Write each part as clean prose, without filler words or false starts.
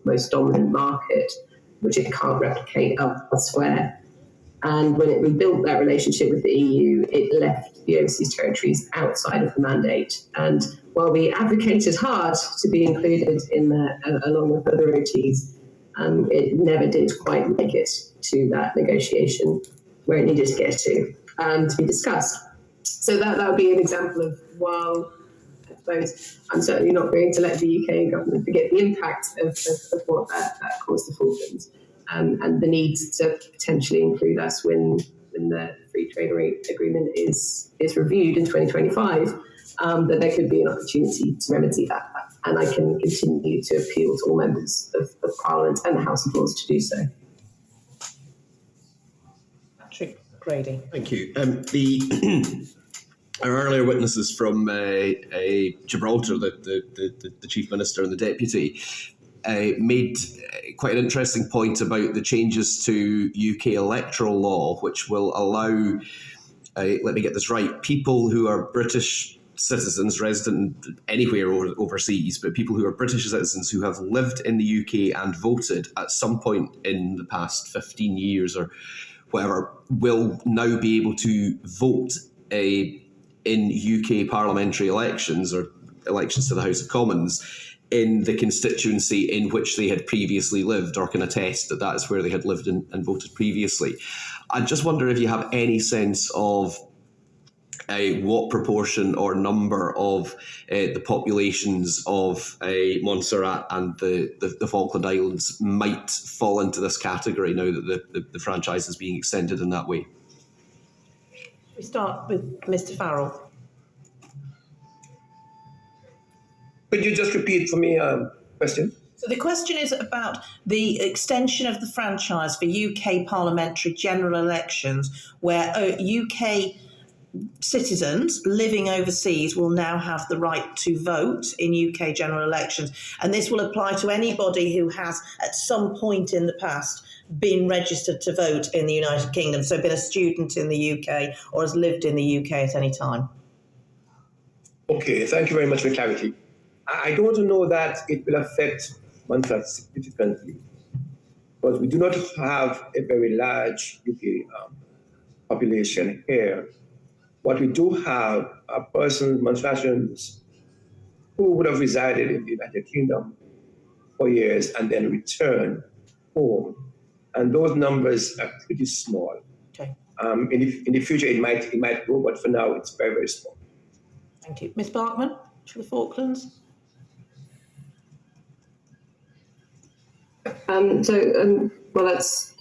most dominant market, which it can't replicate elsewhere. And when it rebuilt that relationship with the EU, it left the overseas territories outside of the mandate. And while we advocated hard to be included in there along with other OTs, it never did quite make it to that negotiation where it needed to get to be discussed. So that would be an example of, while I suppose I'm certainly not going to let the UK government forget the impact of what that caused the Falklands, and the need to potentially include us when the free trade agreement is reviewed in 2025, that there could be an opportunity to remedy that. And I can continue to appeal to all members of Parliament and the House of Lords to do so. Patrick Grady. Thank you. Our earlier witnesses from Gibraltar, the Chief Minister and the Deputy, made quite an interesting point about the changes to UK electoral law, which will allow, let me get this right, people who are British citizens resident anywhere overseas, but people who are British citizens who have lived in the UK and voted at some point in the past 15 years or whatever, will now be able to vote in UK parliamentary elections or elections to the House of Commons in the constituency in which they had previously lived, or can attest that that is where they had lived and voted previously. I just wonder if you have any sense of what proportion or number of the populations of Montserrat and the Falkland Islands might fall into this category now that the franchise is being extended in that way. We start with Mr. Farrell. Could you just repeat for me question? So the question is about the extension of the franchise for UK parliamentary general elections, where UK citizens living overseas will now have the right to vote in UK general elections. And this will apply to anybody who has, at some point in the past, been registered to vote in the United Kingdom, so been a student in the UK or has lived in the UK at any time. Okay, thank you very much for clarity. I don't know that it will affect Montserrat significantly, because we do not have a very large UK population here. What we do have are persons, Montserratians, who would have resided in the United Kingdom for years and then returned home. And those numbers are pretty small. Okay. In the future, it might grow, but for now, it's very, very small. Thank you. Ms. Barkman, for the Falklands. Well, that's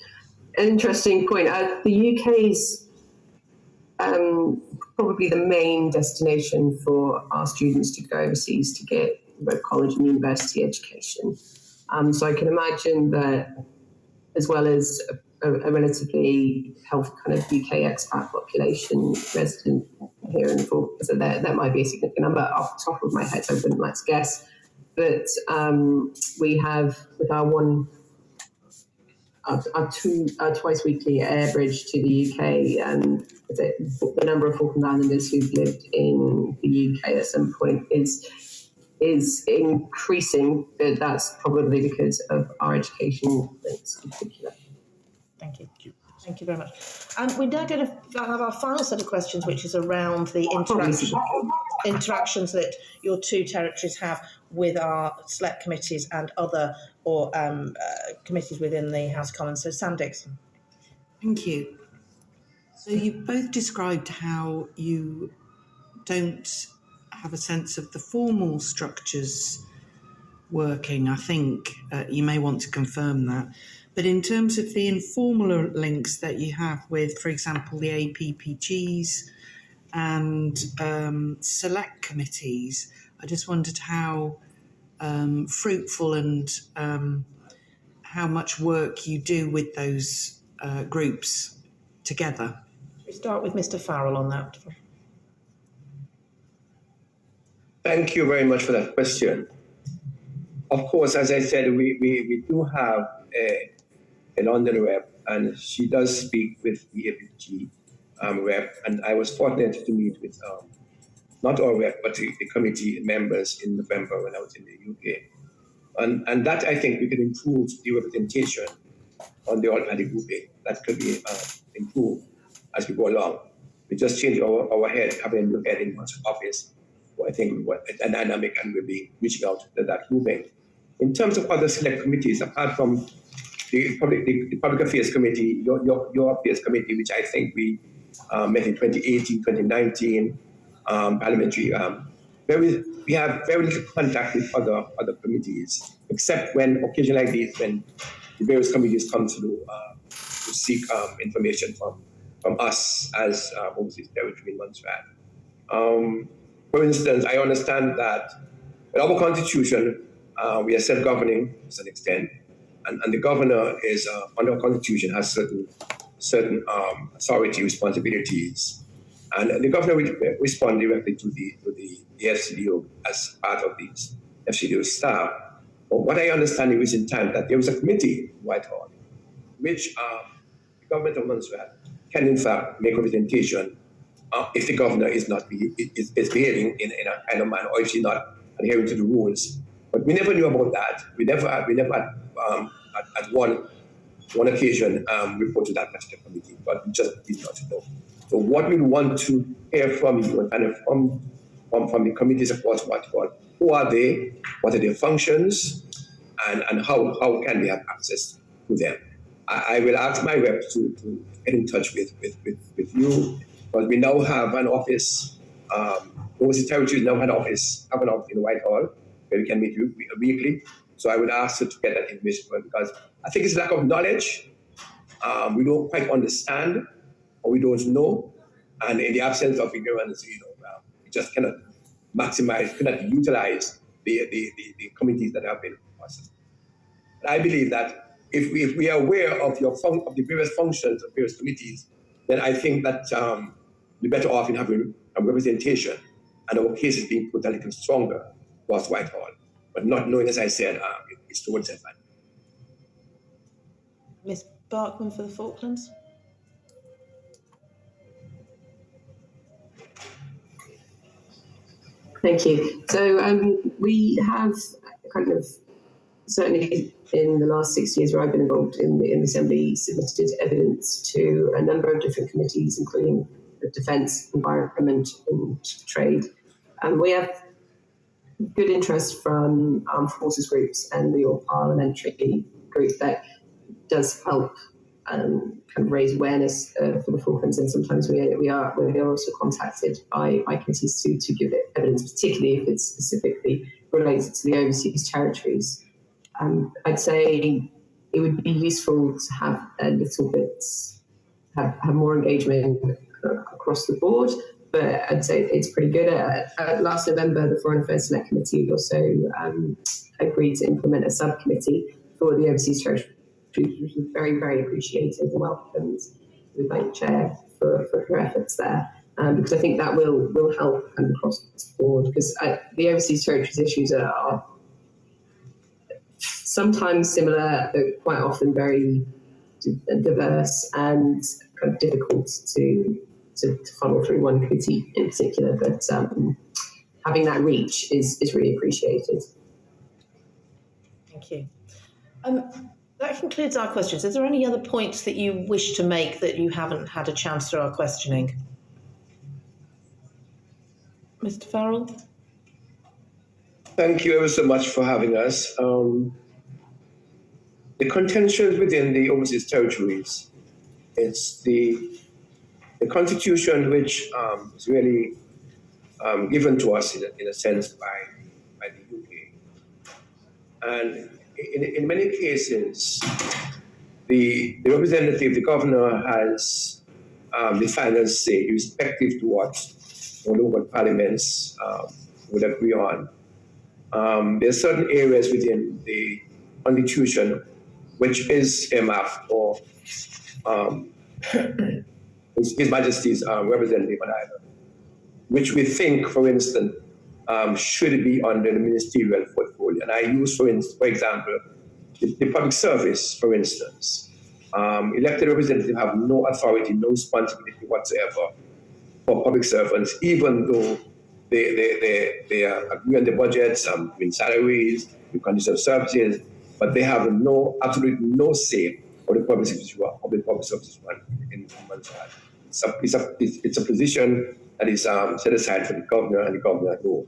an interesting point. The UK's probably the main destination for our students to go overseas to get both college and university education. So I can imagine that, as well as a relatively healthy kind of UK expat population resident here in the Falklands, so that might be a significant number. Off the top of my head, I wouldn't like to guess. But we have, with our twice weekly air bridge to the UK, and the number of Falkland Islanders who've lived in the UK at some point is increasing, but that's probably because of our education links in particular. Thank you. Thank you very much. We're now going to have our final set of questions, which is around the interactions that your two territories have with our select committees and other committees within the House of Commons. So Sam Dixon. Thank you. So you both described how you don't have a sense of the formal structures working. I think you may want to confirm that. But in terms of the informal links that you have with, for example, the APPGs and select committees, I just wondered how fruitful and how much work you do with those groups together. We start with Mr. Farrell on that. Thank you very much for that question. Of course, as I said, we do have a London rep, and she does speak with the APG rep, and I was fortunate to meet with not our rep, but the committee members in November when I was in the UK. And that, I think, we can improve the representation on the all-party grouping. That could be improved as we go along. We just change our head, having a new head in one's office. Well, I think a dynamic, and we'll be reaching out to that grouping. In terms of other select committees, apart from the Public Affairs Committee, your Affairs Committee, which I think we met in 2018, 2019, parliamentary. We have very little contact with other committees, except when occasionally like this, when the various committees come to seek information from us as overseas territory in Montserrat. For instance, I understand that in our constitution, we are self-governing to some extent, and the governor is under our constitution has certain authority responsibilities, and the governor will respond directly to the FCDO as part of the FCDO staff. But what I understand in recent time that there was a committee in Whitehall, which the government of Montserrat can in fact make representation if the governor is behaving in a kind of manner, or if she's not adhering to the rules. But we never knew about that. We never had at one occasion reported that particular committee, but we just did not know. So what we want to hear from you and from the committees across Whitehall, who are they, what are their functions, and how can we have access to them? I will ask my rep to get in touch with you, because we now have an office. Overseas Territories now have an office in Whitehall where we can meet weekly. So I would ask her to get that information, because I think it's lack of knowledge. We don't quite understand, or we don't know, and in the absence of ignorance, we just cannot utilize the committees that have been processed. I believe that if we are aware of the various functions of various committees, then I think that we're better off in having a representation and our cases being put a little stronger across Whitehall. But not knowing, as I said, it's towards that. Ms. Barkman for the Falklands. Thank you. So we have kind of, certainly in the last 6 years where I've been involved in the Assembly, submitted evidence to a number of different committees, including the Defence, Environment and Trade. And we have good interest from armed forces groups and the all-parliamentary group that does help kind of raise awareness for the Falklands, and sometimes we are also contacted by committees to give it evidence, particularly if it's specifically related to the overseas territories. I'd say it would be useful to have a little bit, have more engagement across the board, but I'd say it's pretty good. Last November, the Foreign Affairs Select Committee also agreed to implement a subcommittee for the overseas territories, which was very, very appreciated and welcomed. We thank Chair for her efforts there, because I think that will help across the board, because the overseas territories issues are sometimes similar, but quite often very diverse and kind of difficult to funnel through one committee in particular. But having that reach is really appreciated. Thank you. That concludes our questions. Is there any other points that you wish to make that you haven't had a chance through our questioning? Mr. Farrell? Thank you ever so much for having us. The contentions within the overseas territories, it's the constitution which is really given to us in a sense by the UK. And in many cases, the representative, the governor, has the final say, irrespective to what the local parliaments would agree on. There are certain areas within the constitution which is earmarked for His Majesty's representative on island, which we think, for instance, should be under the ministerial portfolio. And I use, for example, the public service, for instance. Elected representatives have no authority, no responsibility whatsoever for public servants, even though they agree on the budgets, salaries, the condition of services, but they have absolutely no say of the public services one in Montserrat. It's a position that is set aside for the governor and the governor alone.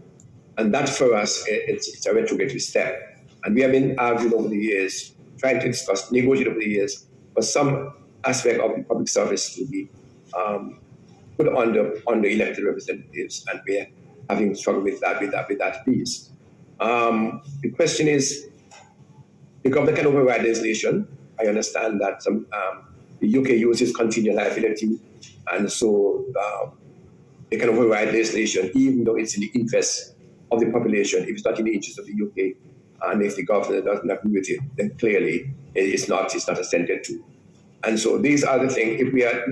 And that for us, it's a retrograde step. And we have been arguing over the years, trying to negotiate over the years, for some aspect of the public service to be put under elected representatives, and we're having struggled with that piece. The question is, the government can override legislation. I understand that the UK uses contingent liability, and so they can override legislation, even though it's in the interest of the population. If it's not in the interest of the UK, and if the government doesn't agree with it, then clearly it's not assented to. And so these are the things. If we are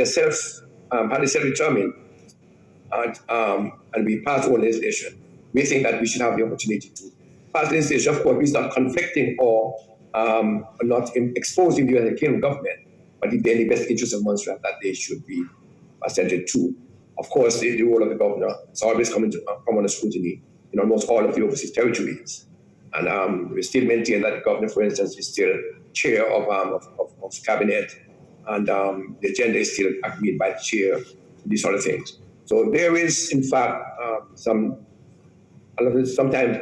self-determined, and we pass on legislation, we think that we should have the opportunity to pass legislation. Of course, it's not conflicting or not exposing the United Kingdom government, but in the best interest of Montserrat, that they should be assented to. Of course, the role of the governor is always come under scrutiny in almost all of the overseas territories. And we still maintain that the governor, for instance, is still chair of cabinet, and the agenda is still agreed by the chair, these sort of things. So there is, in fact, sometimes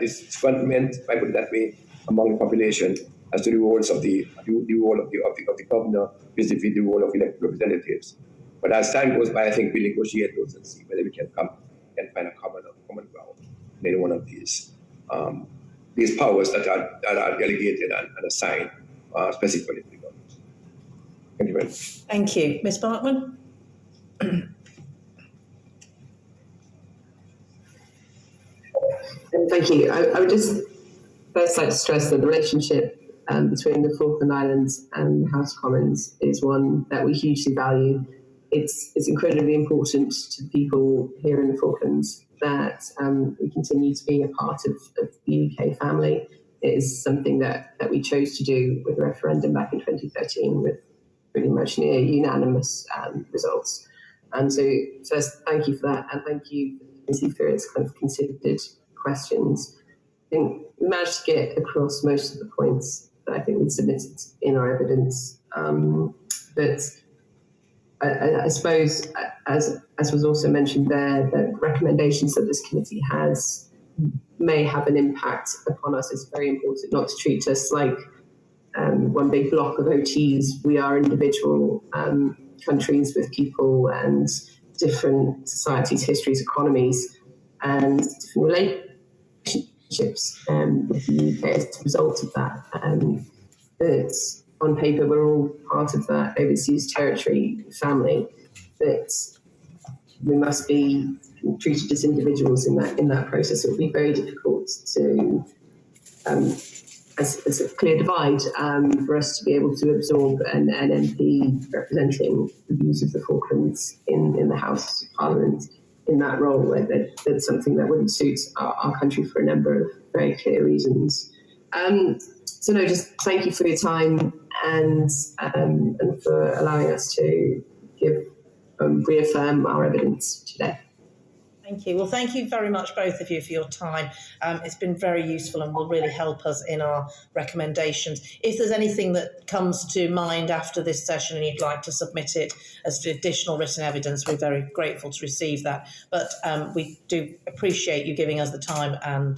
it's fundament, if I put it that way, among the population as to the roles of the role of the governor vis-a-vis the role of elected representatives. But as time goes by, I think we'll negotiate those and see whether we can find a common ground in any one of these powers that are delegated and assigned specifically to the government. Thank you very much. Thank you. Ms. Barkman? Thank you. I would just first like to stress that the relationship between the Falkland Islands and the House of Commons is one that we hugely value. It's incredibly important to people here in the Falklands that we continue to be a part of the UK family. It is something that we chose to do with the referendum back in 2013 with pretty much near unanimous results. And so first, thank you for that, and thank you for its kind of considered questions. I think we managed to get across most of the points that I think we submitted in our evidence. But I suppose, as was also mentioned there, the recommendations that this committee has may have an impact upon us. It's very important not to treat us like one big block of OTs. We are individual countries with people and different societies, histories, economies, and different relationships with the UK as a result of that. But on paper, we're all part of that overseas territory family, but we must be treated as individuals in that process. It would be very difficult to, as a clear divide, for us to be able to absorb an MP representing the views of the Falklands in the House of Parliament in that role. That's something that wouldn't suit our country for a number of very clear reasons. So no, just thank you for your time and for allowing us to reaffirm our evidence today. Thank you. Well, thank you very much, both of you, for your time. It's been very useful and will really help us in our recommendations. If there's anything that comes to mind after this session and you'd like to submit it as additional written evidence, we're very grateful to receive that. But we do appreciate you giving us the time, and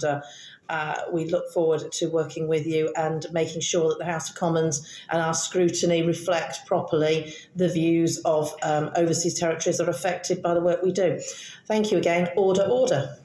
we look forward to working with you and making sure that the House of Commons and our scrutiny reflect properly the views of overseas territories that are affected by the work we do. Thank you again. Order, order.